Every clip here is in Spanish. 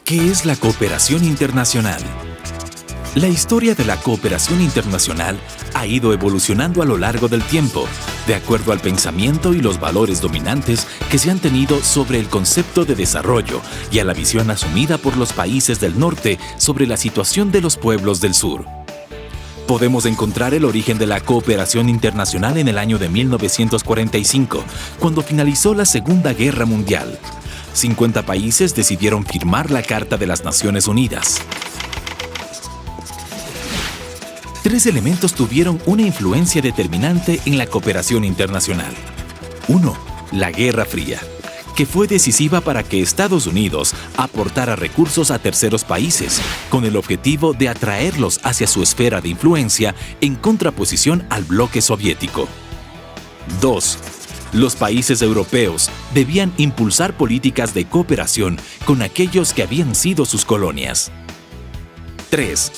¿Qué es la cooperación internacional? La historia de la cooperación internacional ha ido evolucionando a lo largo del tiempo, de acuerdo al pensamiento y los valores dominantes que se han tenido sobre el concepto de desarrollo y a la visión asumida por los países del norte sobre la situación de los pueblos del sur. Podemos encontrar el origen de la cooperación internacional en el año de 1945, cuando finalizó la Segunda Guerra Mundial. 50 países decidieron firmar la Carta de las Naciones Unidas. Tres elementos tuvieron una influencia determinante en la cooperación internacional. 1. La Guerra Fría, que fue decisiva para que Estados Unidos aportara recursos a terceros países, con el objetivo de atraerlos hacia su esfera de influencia en contraposición al bloque soviético. 2. Los países europeos debían impulsar políticas de cooperación con aquellos que habían sido sus colonias. 3.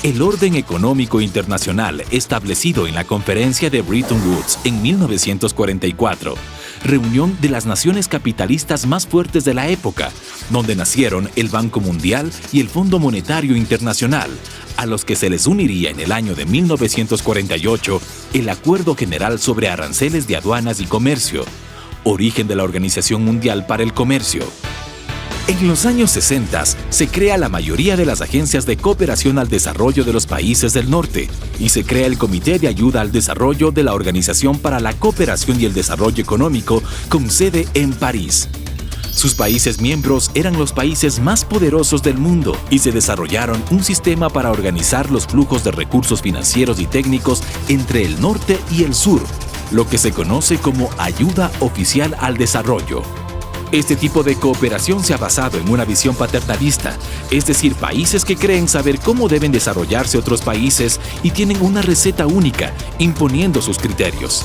El orden económico internacional establecido en la Conferencia de Bretton Woods en 1944, reunión de las naciones capitalistas más fuertes de la época, donde nacieron el Banco Mundial y el Fondo Monetario Internacional, a los que se les uniría en el año de 1948 el Acuerdo General sobre Aranceles de Aduanas y Comercio, origen de la Organización Mundial para el Comercio. En los años 60 se crea la mayoría de las agencias de cooperación al desarrollo de los países del norte y se crea el Comité de Ayuda al Desarrollo de la Organización para la Cooperación y el Desarrollo Económico con sede en París. Sus países miembros eran los países más poderosos del mundo y se desarrollaron un sistema para organizar los flujos de recursos financieros y técnicos entre el norte y el sur, lo que se conoce como ayuda oficial al desarrollo. Este tipo de cooperación se ha basado en una visión paternalista, es decir, países que creen saber cómo deben desarrollarse otros países y tienen una receta única, imponiendo sus criterios.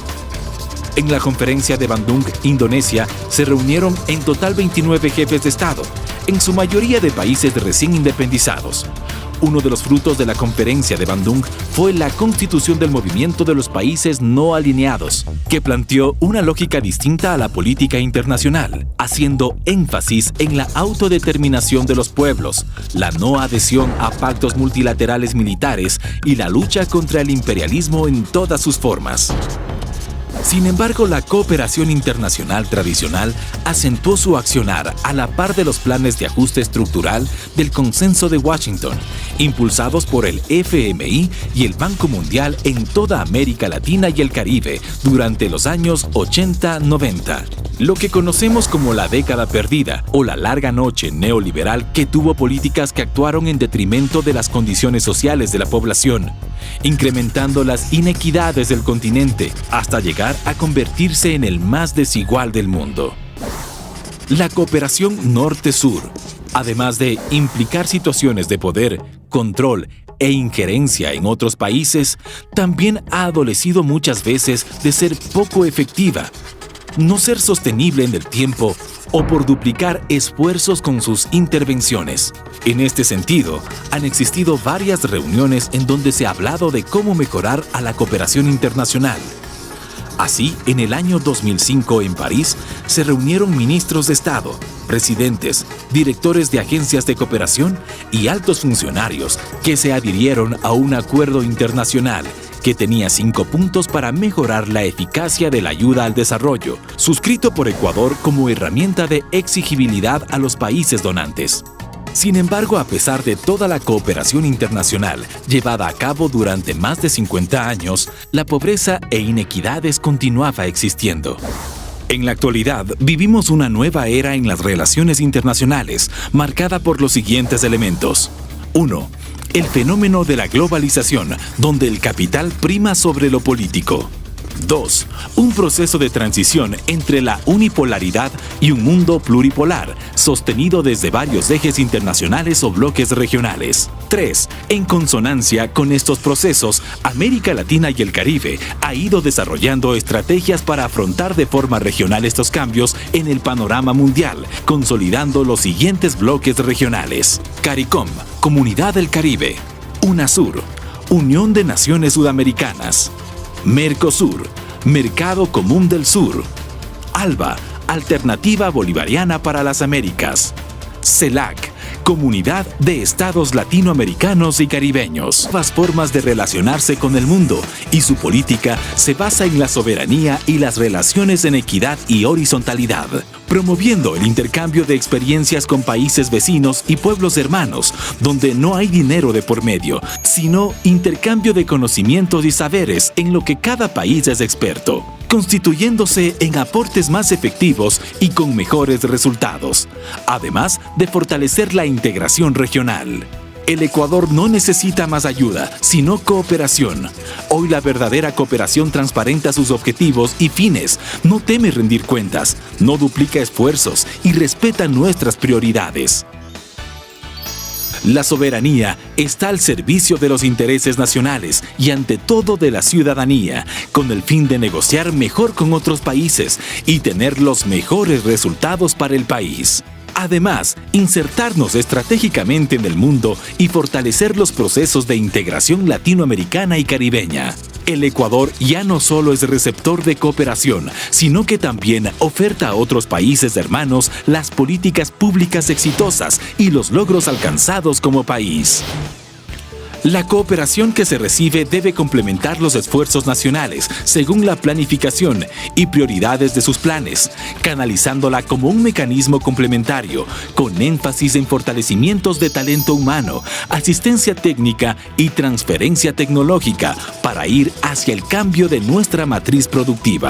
En la conferencia de Bandung, Indonesia, se reunieron en total 29 jefes de Estado, en su mayoría de países recién independizados. Uno de los frutos de la conferencia de Bandung fue la constitución del Movimiento de los Países No Alineados, que planteó una lógica distinta a la política internacional, haciendo énfasis en la autodeterminación de los pueblos, la no adhesión a pactos multilaterales militares y la lucha contra el imperialismo en todas sus formas. Sin embargo, la cooperación internacional tradicional acentuó su accionar a la par de los planes de ajuste estructural del Consenso de Washington, impulsados por el FMI y el Banco Mundial en toda América Latina y el Caribe durante los años 80-90. Lo que conocemos como la década perdida o la larga noche neoliberal que tuvo políticas que actuaron en detrimento de las condiciones sociales de la población, incrementando las inequidades del continente hasta llegar a convertirse en el más desigual del mundo. La cooperación norte-sur, además de implicar situaciones de poder, control e injerencia en otros países, también ha adolecido muchas veces de ser poco efectiva, no ser sostenible en el tiempo o por duplicar esfuerzos con sus intervenciones. En este sentido, han existido varias reuniones en donde se ha hablado de cómo mejorar a la cooperación internacional. Así, en el año 2005 en París, se reunieron ministros de Estado, presidentes, directores de agencias de cooperación y altos funcionarios que se adhirieron a un acuerdo internacional que tenía 5 puntos para mejorar la eficacia de la ayuda al desarrollo, suscrito por Ecuador como herramienta de exigibilidad a los países donantes. Sin embargo, a pesar de toda la cooperación internacional llevada a cabo durante más de 50 años, la pobreza e inequidades continuaba existiendo. En la actualidad, vivimos una nueva era en las relaciones internacionales, marcada por los siguientes elementos. 1. El fenómeno de la globalización, donde el capital prima sobre lo político. 2. Un proceso de transición entre la unipolaridad y un mundo pluripolar, sostenido desde varios ejes internacionales o bloques regionales. 3. En consonancia con estos procesos, América Latina y el Caribe ha ido desarrollando estrategias para afrontar de forma regional estos cambios en el panorama mundial, consolidando los siguientes bloques regionales. CARICOM, Comunidad del Caribe. UNASUR, Unión de Naciones Sudamericanas. Mercosur, Mercado Común del Sur. ALBA, Alternativa Bolivariana para las Américas. CELAC, Comunidad de Estados Latinoamericanos y Caribeños. Nuevas formas de relacionarse con el mundo y su política se basa en la soberanía y las relaciones en equidad y horizontalidad, promoviendo el intercambio de experiencias con países vecinos y pueblos hermanos, donde no hay dinero de por medio, sino intercambio de conocimientos y saberes en lo que cada país es experto, constituyéndose en aportes más efectivos y con mejores resultados, además de fortalecer la integración regional. El Ecuador no necesita más ayuda, sino cooperación. Hoy la verdadera cooperación transparenta sus objetivos y fines, no teme rendir cuentas, no duplica esfuerzos y respeta nuestras prioridades. La soberanía está al servicio de los intereses nacionales y ante todo de la ciudadanía, con el fin de negociar mejor con otros países y tener los mejores resultados para el país. Además, insertarnos estratégicamente en el mundo y fortalecer los procesos de integración latinoamericana y caribeña. El Ecuador ya no solo es receptor de cooperación, sino que también oferta a otros países hermanos las políticas públicas exitosas y los logros alcanzados como país. La cooperación que se recibe debe complementar los esfuerzos nacionales según la planificación y prioridades de sus planes, canalizándola como un mecanismo complementario, con énfasis en fortalecimientos de talento humano, asistencia técnica y transferencia tecnológica para ir hacia el cambio de nuestra matriz productiva.